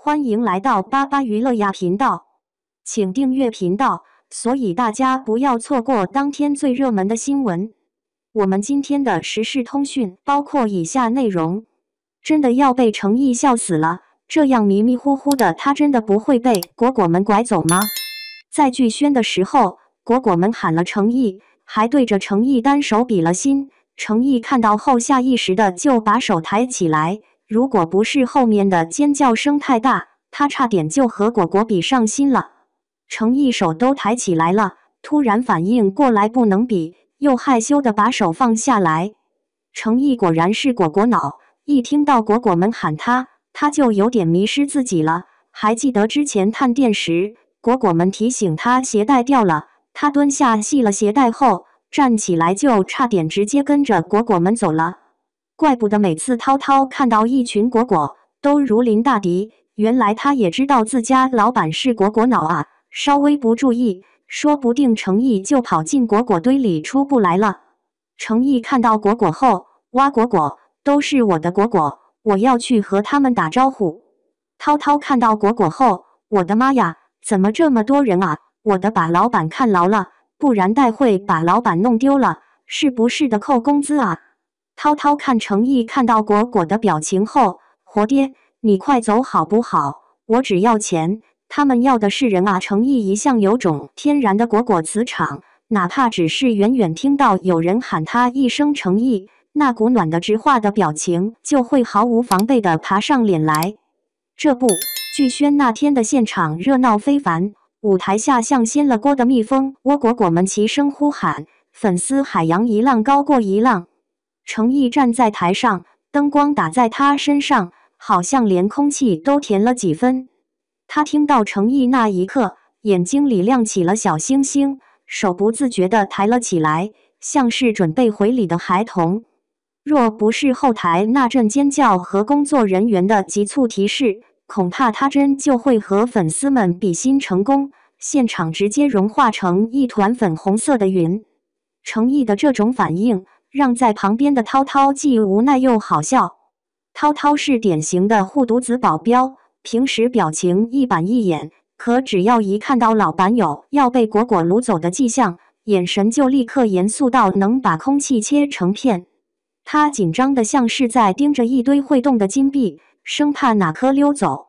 欢迎来到巴巴娱乐呀频道，请订阅频道，所以大家不要错过当天最热门的新闻。我们今天的时事通讯包括以下内容：真的要被程毅笑死了，这样迷迷糊糊的他真的不会被果果们拐走吗？在剧宣的时候，果果们喊了程毅，还对着程毅单手比了心。程毅看到后下意识的就把手抬起来，如果不是后面的尖叫声太大，他差点就和果果比上心了。程毅手都抬起来了，突然反应过来不能比，又害羞的把手放下来。程毅果然是果果脑，一听到果果们喊他，他就有点迷失自己了。还记得之前探店时，果果们提醒他鞋带掉了，他蹲下系了鞋带后，站起来就差点直接跟着果果们走了。怪不得每次涛涛看到一群果果都如临大敌，原来他也知道自家老板是果果脑啊，稍微不注意，说不定程毅就跑进果果堆里出不来了。程毅看到果果后，哇果果，都是我的果果，我要去和他们打招呼。涛涛看到果果后，我的妈呀，怎么这么多人啊，我的把老板看牢了，不然待会把老板弄丢了，是不是的扣工资啊？涛涛看程毅看到果果的表情后，活爹，你快走好不好？我只要钱，他们要的是人啊！程毅一向有种天然的果果磁场，哪怕只是远远听到有人喊他一声程毅，那股暖的直化的表情就会毫无防备地爬上脸来。这不，剧宣那天的现场热闹非凡，舞台下像掀了锅的蜜蜂窝，果果们齐声呼喊，粉丝海洋一浪高过一浪。程毅站在台上，灯光打在他身上，好像连空气都甜了几分。他听到程毅那一刻，眼睛里亮起了小星星，手不自觉地抬了起来，像是准备回礼的孩童。若不是后台那阵尖叫和工作人员的急促提示，恐怕他真就会和粉丝们比心成功，现场直接融化成一团粉红色的云。程毅的这种反应让在旁边的涛涛既无奈又好笑。涛涛是典型的护犊子保镖，平时表情一板一眼，可只要一看到老板有要被果果掳走的迹象，眼神就立刻严肃到能把空气切成片。他紧张的像是在盯着一堆会动的金币，生怕哪颗溜走。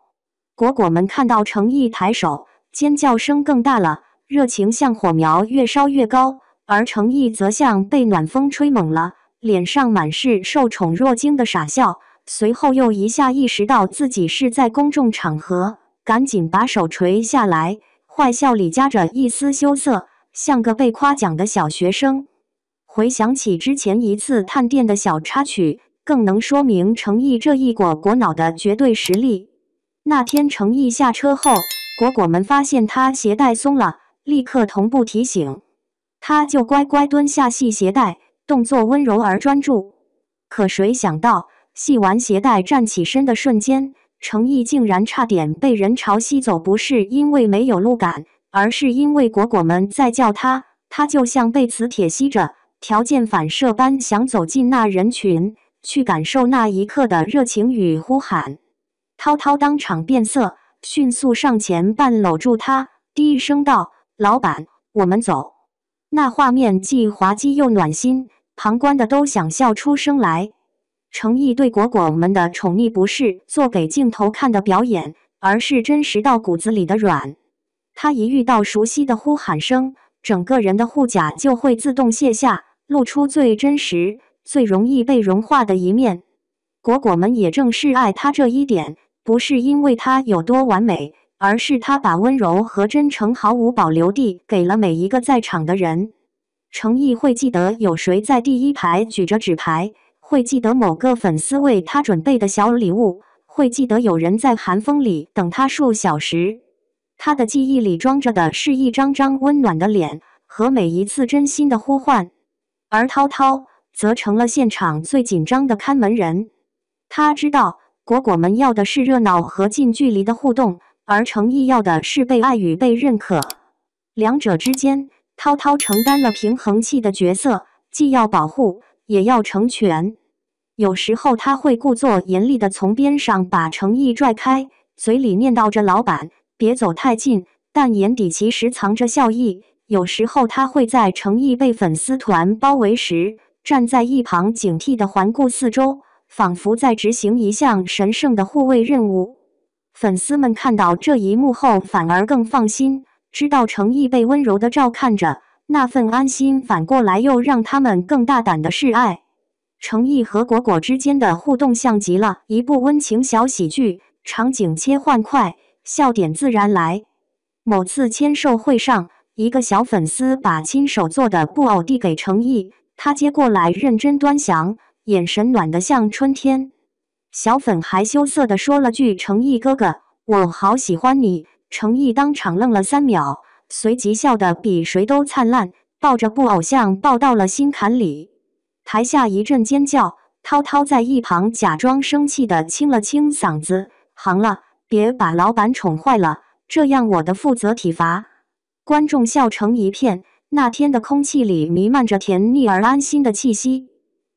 果果们看到程毅抬手，尖叫声更大了，热情像火苗越烧越高，而程毅则像被暖风吹猛了，脸上满是受宠若惊的傻笑，随后又一下意识到自己是在公众场合，赶紧把手垂下来，坏笑里夹着一丝羞涩，像个被夸奖的小学生。回想起之前一次探店的小插曲，更能说明程毅这一果果脑的绝对实力。那天程毅下车后，果果们发现他鞋带松了，立刻同步提醒，他就乖乖蹲下系鞋带，动作温柔而专注。可谁想到，系完鞋带站起身的瞬间，程毅竟然差点被人潮吸走，不是因为没有路感，而是因为果果们在叫他，他就像被磁铁吸着，条件反射般想走进那人群，去感受那一刻的热情与呼喊。涛涛当场变色，迅速上前半搂住他，低声道：“老板，我们走。”那画面既滑稽又暖心，旁观的都想笑出声来。程毅对果果们的宠溺不是做给镜头看的表演，而是真实到骨子里的软。他一遇到熟悉的呼喊声，整个人的护甲就会自动卸下，露出最真实、最容易被融化的一面。果果们也正是爱他这一点，不是因为他有多完美，而是他把温柔和真诚毫无保留地给了每一个在场的人。程毅会记得有谁在第一排举着纸牌，会记得某个粉丝为他准备的小礼物，会记得有人在寒风里等他数小时。他的记忆里装着的是一张张温暖的脸和每一次真心的呼唤，而涛涛则成了现场最紧张的看门人。他知道果果们要的是热闹和近距离的互动，而程毅要的是被爱与被认可。两者之间，涛涛承担了平衡器的角色，既要保护，也要成全。有时候他会故作严厉地从边上把程毅拽开，嘴里念叨着老板别走太近，但眼底其实藏着笑意。有时候他会在程毅被粉丝团包围时，站在一旁警惕地环顾四周，仿佛在执行一项神圣的护卫任务。粉丝们看到这一幕后，反而更放心，知道程毅被温柔地照看着，那份安心反过来又让他们更大胆地示爱。程毅和果果之间的互动像极了一部温情小喜剧，场景切换快，笑点自然来。某次签售会上，一个小粉丝把亲手做的布偶递给程毅，他接过来认真端详，眼神暖得像春天。小粉还羞涩地说了句：“程毅哥哥，我好喜欢你。”程毅当场愣了3秒，随即笑得比谁都灿烂，抱着布偶像抱到了心坎里。台下一阵尖叫，涛涛在一旁假装生气地清了清嗓子：“行了，别把老板宠坏了，这样我的负责体罚。”观众笑成一片，那天的空气里弥漫着甜腻而安心的气息。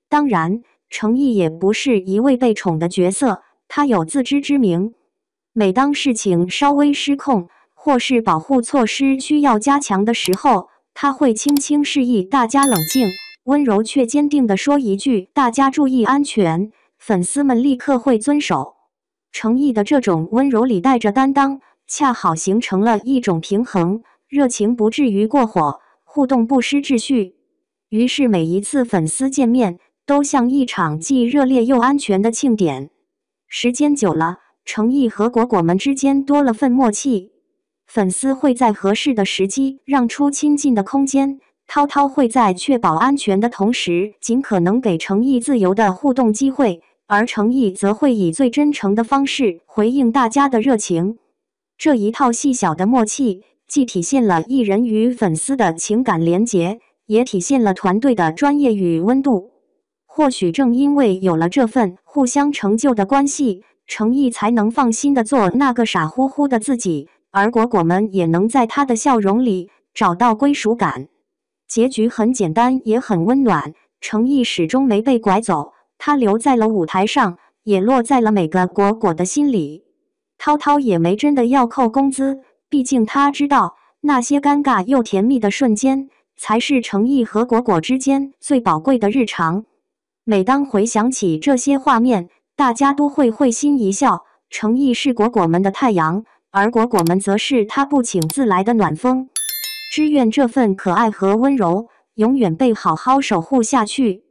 当然，程毅也不是一位被宠的角色，他有自知之明。每当事情稍微失控，或是保护措施需要加强的时候，他会轻轻示意大家冷静，温柔却坚定地说一句：“大家注意安全。”粉丝们立刻会遵守。程毅的这种温柔里带着担当，恰好形成了一种平衡，热情不至于过火，互动不失秩序。于是每一次粉丝见面，都像一场既热烈又安全的庆典。时间久了，程毅和果果们之间多了份默契。粉丝会在合适的时机让出亲近的空间，涛涛会在确保安全的同时，尽可能给程毅自由的互动机会，而程毅则会以最真诚的方式回应大家的热情。这一套细小的默契，既体现了艺人与粉丝的情感连结，也体现了团队的专业与温度。或许正因为有了这份互相成就的关系，程毅才能放心地做那个傻乎乎的自己，而果果们也能在他的笑容里找到归属感。结局很简单，也很温暖。程毅始终没被拐走，他留在了舞台上，也落在了每个果果的心里。涛涛也没真的要扣工资，毕竟他知道那些尴尬又甜蜜的瞬间，才是程毅和果果之间最宝贵的日常。每当回想起这些画面，大家都会会心一笑。程毅是果果们的太阳，而果果们则是他不请自来的暖风。只愿这份可爱和温柔永远被好好守护下去。